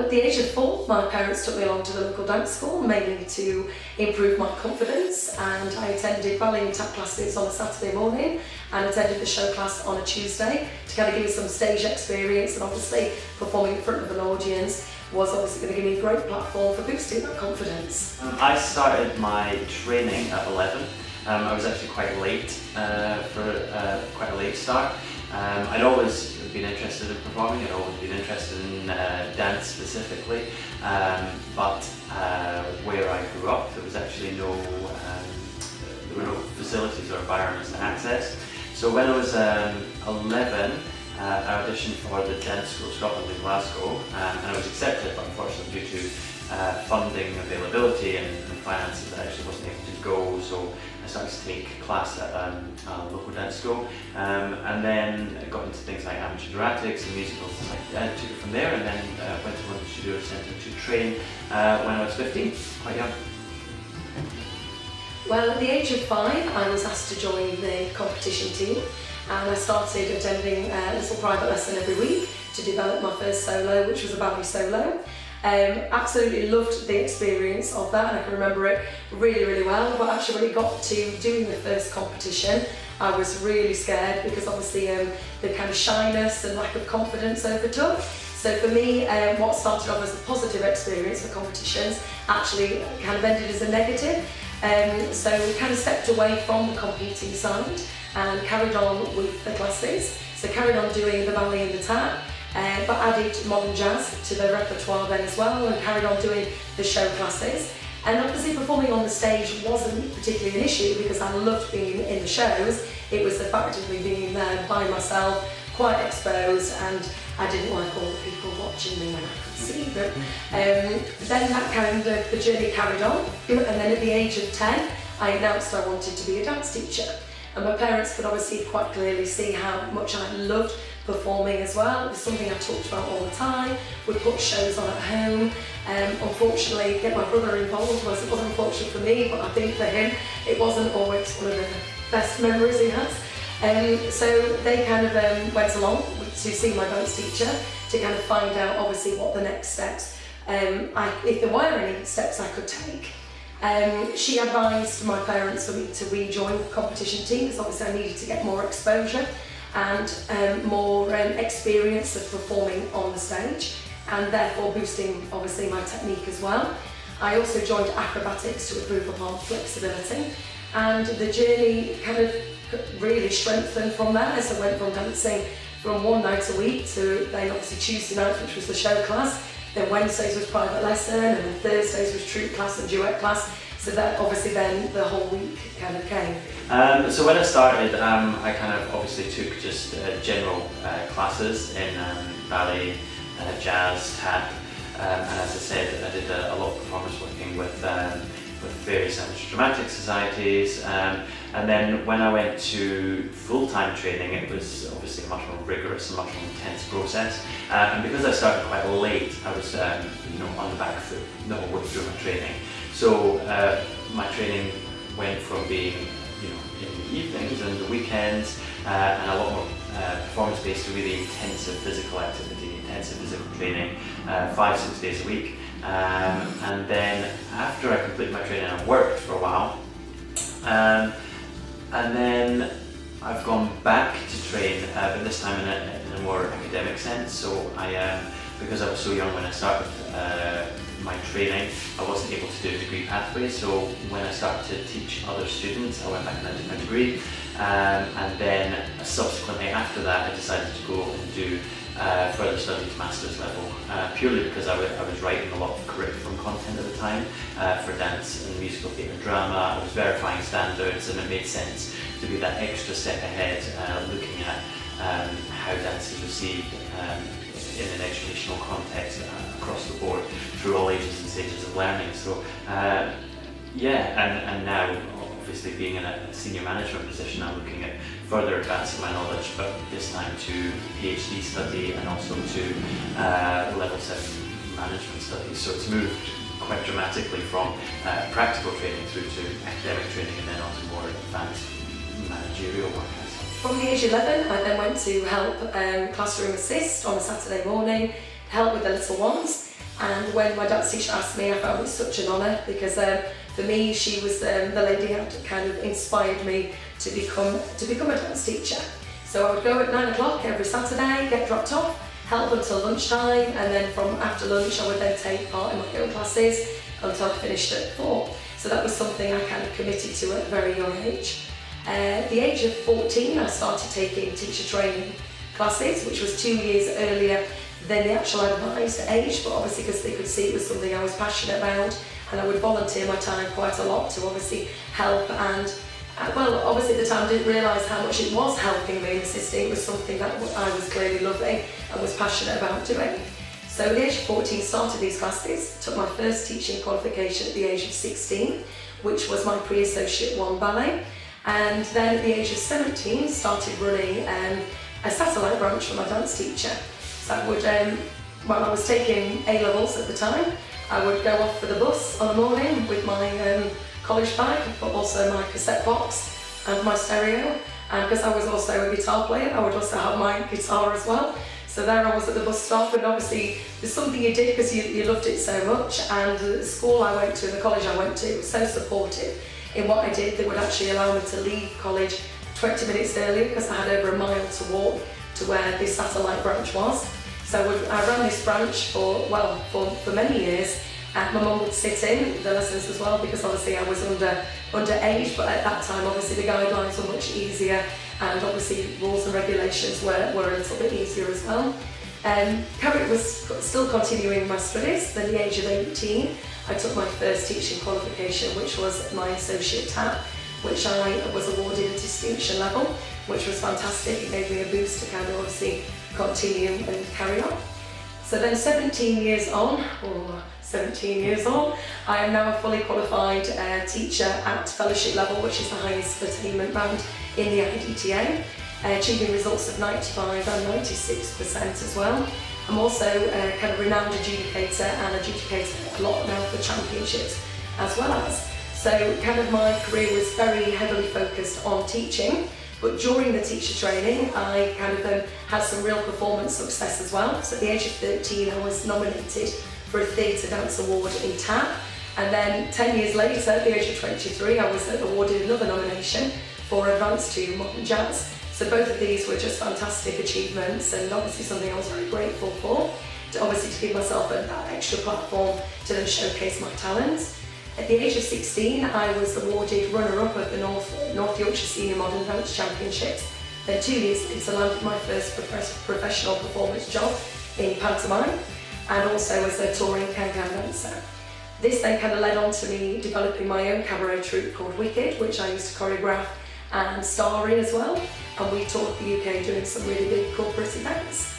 at the age of 4, my parents took me along to the local dance school, mainly to improve my confidence, and I attended ballet and tap classes on a Saturday morning and attended the show class on a Tuesday to kind of give me some stage experience, and obviously performing in front of an audience was obviously going to give me a great platform for boosting that confidence. I started my training at 11. I was actually quite late for quite a late start. I'd always been interested in performing, I'd always been interested in dance specifically, but where I grew up there was actually there were no facilities or environments to access. So when I was 11, I auditioned for the Dance School of Scotland in Glasgow, and I was accepted, but unfortunately due to funding availability and finances I actually wasn't able to go, so I started to take class at a local dance school, and then I got into things like amateur dramatics and musicals, and I took it from there, and then went to London Studio Centre to train when I was 15, quite young. Well, at the age of 5 I was asked to join the competition team, and I started attending a little private lesson every week to develop my first solo, which was a ballet solo. Absolutely loved the experience of that, and I can remember it really, really well. But actually when it got to doing the first competition, I was really scared because obviously the kind of shyness and lack of confidence overtook. So for me, what started off as a positive experience for competitions actually kind of ended as a negative. So we kind of stepped away from the competing side and carried on with the classes. So carried on doing the ballet and the tap, but added modern jazz to the repertoire then as well, and carried on doing the show classes. And obviously performing on the stage wasn't particularly an issue because I loved being in the shows. It was the fact of me being there by myself, quite exposed, and I didn't like all the people watching me when I could see them. Then that kind of, the journey carried on, and then at the age of 10 I announced I wanted to be a dance teacher. And my parents could obviously quite clearly see how much I loved performing as well. It was something I talked about all the time. We'd put shows on at home. Unfortunately, get my brother involved wasn't unfortunate for me, but I think for him it wasn't always one of the best memories he has. So they kind of went along to see my dance teacher to kind of find out obviously what the next steps, if there were any steps I could take. She advised my parents for me to rejoin the competition team because obviously I needed to get more exposure and more experience of performing on the stage, and therefore boosting obviously my technique as well. I also joined acrobatics to improve upon flexibility, and the journey kind of really strengthened from there. So I went from dancing from one night a week to then obviously Tuesday nights, which was the show class, then Wednesdays was private lesson, and then Thursdays was troupe class and duet class. So that obviously then the whole week kind of came. So when I started, I kind of obviously took just general classes in ballet, jazz, tap, and as I said, I did a lot of performance working with various amateur dramatic societies, and then when I went to full-time training, it was obviously a much more rigorous and much more intense process, and because I started quite late, I was on the back foot the whole way through my training. So my training went from being in the evenings and the weekends and a lot more performance-based to really intensive physical activity, intensive physical training, 5-6 days a week. And then after I completed my training, I worked for a while, and then I've gone back to train, but this time in a more academic sense. So because I was so young when I started my training, I wasn't able to do a degree pathway. So when I started to teach other students, I went back and I did my degree, and then subsequently after that, I decided to go and do further study to master's level, purely because I was writing a lot of curriculum content at the time for dance and musical theatre and drama. I was verifying standards, and it made sense to be that extra step ahead, looking at how dance is received in an educational context across the board through all ages and stages of learning. So and now obviously being in a senior management position, I'm looking at further advancing my knowledge, but this time to PhD study and also to level 7 management studies. So it's moved quite dramatically from practical training through to academic training and then on to more advanced managerial work. From the age of 11, I then went to help classroom assist on a Saturday morning, help with the little ones. And when my dance teacher asked me, I found it such an honour, because for me, she was the lady who had kind of inspired me to become a dance teacher. So I would go at 9 o'clock every Saturday, get dropped off, help until lunchtime, and then from after lunch I would then take part in my own classes until I finished at 4. So that was something I kind of committed to at a very young age. At the age of 14, I started taking teacher training classes, which was 2 years earlier than the actual advised age, but obviously because they could see it was something I was passionate about, and I would volunteer my time quite a lot to obviously help. And well, obviously at the time I didn't realise how much it was helping me and assisting. It was something that I was clearly loving and was passionate about doing. So at the age of 14, started these classes, took my first teaching qualification at the age of 16, which was my pre-associate 1 ballet. And then at the age of 17, started running a satellite branch for my dance teacher. So I would, well, I was taking A-levels at the time. I would go off for the bus on the morning with my college bag, but also my cassette box and my stereo. And because I was also a guitar player, I would also have my guitar as well. So there I was at the bus stop, and obviously there's something you did because you loved it so much. And the school I went to, the college I went to, was so supportive in what I did. They would actually allow me to leave college 20 minutes earlier because I had over a mile to walk to where this satellite branch was. So I ran this branch for many years. My mum would sit in the lessons as well, because obviously I was under age, but at that time obviously the guidelines were much easier, and obviously rules and regulations were a little bit easier as well. Carrie was still continuing my studies. Then at the age of 18, I took my first teaching qualification, which was my associate tap, which I was awarded a distinction level, which was fantastic. It gave me a boost to kind of obviously continue and carry on. So then 17 years on, I am now a fully qualified teacher at fellowship level, which is the highest attainment band in the IDTA, achieving results of 95 and 96% as well. I'm also a kind of renowned adjudicator and adjudicator a lot now for championships as well as. So kind of my career was very heavily focused on teaching. But during the teacher training, I kind of had some real performance success as well. So at the age of 13, I was nominated for a Theatre Dance Award in TAP. And then 10 years later, at the age of 23, I was awarded another nomination for Advanced to Modern Jazz. So both of these were just fantastic achievements, and obviously something I was very grateful for, to give myself that extra platform to then showcase my talents. At the age of 16, I was awarded runner-up at the North Yorkshire Senior Modern Dance Championships. Then 2 years later, landed my first professional performance job in pantomime, and also as a touring can-can dancer. This then kind of led on to me developing my own cabaret troupe called Wicked, which I used to choreograph and star in as well. And we toured the UK doing some really big corporate events.